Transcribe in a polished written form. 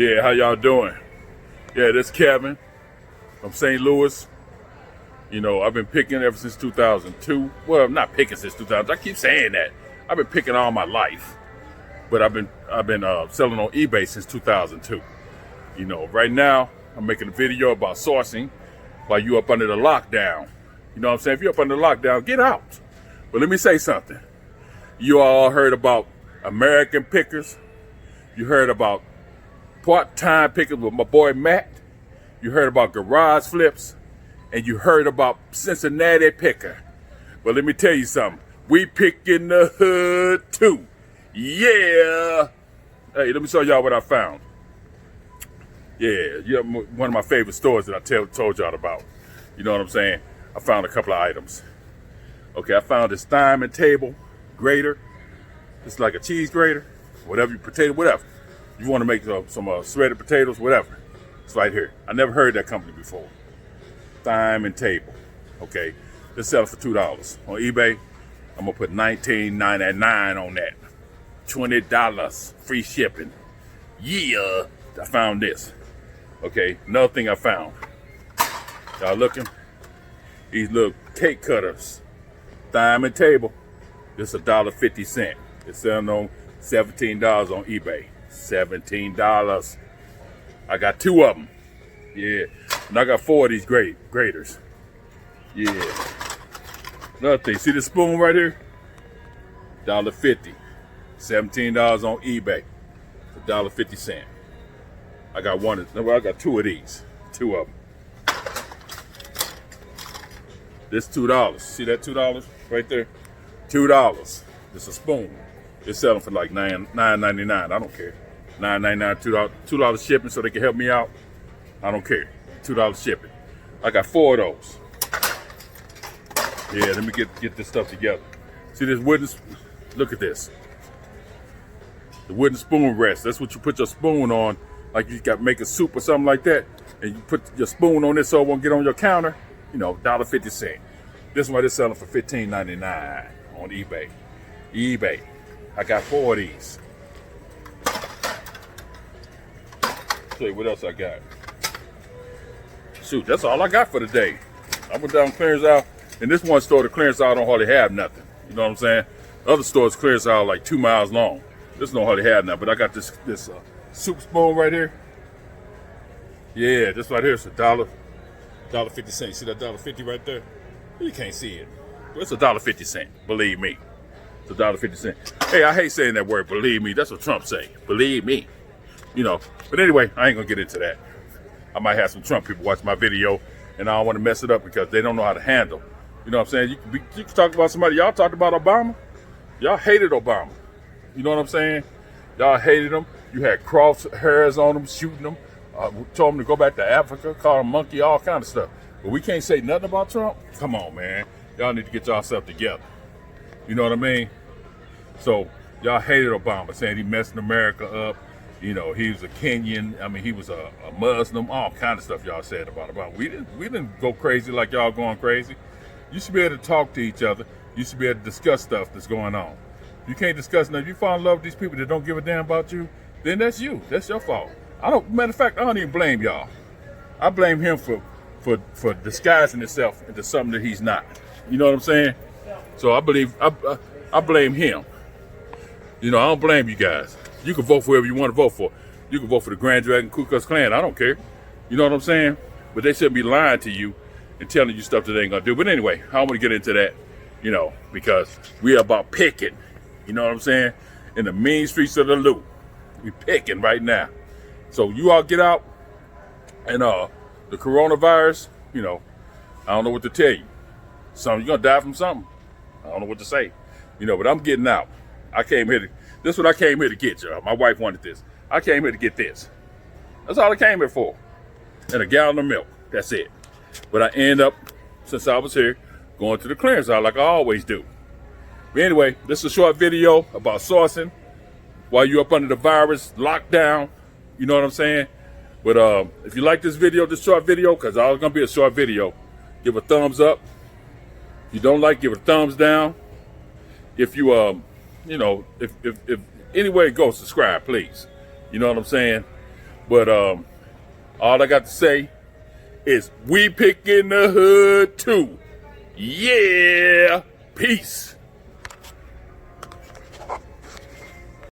Yeah, how y'all doing? Yeah, this Kevin from St. Louis. You know, I've been picking ever since 2002. Well, not picking since 2000. I keep saying that. I've been picking all my life, but I've been selling on eBay since 2002. You know, right now I'm making a video about sourcing while you up under the lockdown. You know what I'm saying? If you're up under the lockdown, get out. But let me say something. You all heard about American pickers. You heard about part-time pickers with my boy Matt. You heard about garage flips. And you heard about Cincinnati picker. But let me tell you something. We pick in the hood too. Yeah. Hey, let me show y'all what I found. Yeah, one of my favorite stores that I told y'all about. You know what I'm saying? I found a couple of items. Okay, I found this diamond table grater. It's like a cheese grater, whatever, potato, whatever. You want to make some shredded potatoes, whatever. It's right here. I never heard that company before. Diamond table. Okay, let's sell it for $2 on eBay. I'm gonna put $19.99 on that. $20 free shipping. Yeah, I found this. Okay, another thing I found. Y'all looking? These little cake cutters. Diamond table. This is $1.50. It's selling on $17 on eBay. $17. I got 2 of them. Yeah, and I got 4 of these graters. Yeah. Another thing, see this spoon right here? $1.50. $17 on eBay. $1.50. I got I got 2 of these. 2 of them. This $2. See that $2 right there? $2. It's a spoon. It's selling for like $9.99. I don't care. $9.99, $2 shipping so they can help me out. I don't care. $2 shipping. I got 4 of those. Yeah, let me get this stuff together. See this wooden, look at this. The wooden spoon rest. That's what you put your spoon on, like you got make a soup or something like that, and you put your spoon on this so it won't get on your counter. You know, $1.50. This one they're selling for $15.99 on eBay. eBay. I got 4 of these. Show you what else I got. Shoot, that's all I got for today. I went down clearance out. In this one store, the clearance out don't hardly have nothing. You know what I'm saying? Other stores clearance out like 2 miles long. This don't hardly have nothing. But I got this soup spoon right here. Yeah, this right here is $1.50. See that $1.50 right there? You can't see it. But it's $1.50. Believe me. It's $1.50. Hey, I hate saying that word, believe me. That's what Trump say. Believe me. You know. But anyway, I ain't gonna get into that. I might have some Trump people watch my video, and I don't want to mess it up because they don't know how to handle. You know what I'm saying? You can talk about somebody. Y'all talked about Obama. Y'all hated Obama. You know what I'm saying? Y'all hated him. You had crosshairs on him, shooting him. Told him to go back to Africa, called him monkey, all kind of stuff. But we can't say nothing about Trump? Come on, man. Y'all need to get yourself together. You know what I mean? So y'all hated Obama, saying he messing America up. You know, he was a Kenyan. I mean, he was a Muslim. All kind of stuff y'all said about Obama. We didn't go crazy like y'all going crazy. You should be able to talk to each other. You should be able to discuss stuff that's going on. You can't discuss nothing. If you fall in love with these people that don't give a damn about you, then that's you. That's your fault. Matter of fact, I don't even blame y'all. I blame him for disguising himself into something that he's not. You know what I'm saying? So I blame him. You know, I don't blame you guys. You can vote for whoever you want to vote for. You can vote for the Grand Dragon Ku Klux Klan. I don't care. You know what I'm saying? But they shouldn't be lying to you and telling you stuff that they ain't gonna do. But anyway, I don't want to get into that, you know, because we are about picking. You know what I'm saying? In the mean streets of the loot. We picking right now. So you all get out, and the coronavirus, you know, I don't know what to tell you. You're gonna die from something. I don't know what to say. You know, but I'm getting out. This is what I came here to get, y'all. My wife wanted this. I came here to get this. That's all I came here for. And a gallon of milk. That's it. But I end up, since I was here, going to the clearance aisle like I always do. But anyway, this is a short video about sourcing while you're up under the virus, lockdown. You know what I'm saying? But if you like this video, this short video, because it's all going to be a short video, give a thumbs up. If you don't like, give it a thumbs down. If you, you know, if any way it goes, subscribe, please. You know what I'm saying? But all I got to say is we pick in the hood too. Yeah. Peace.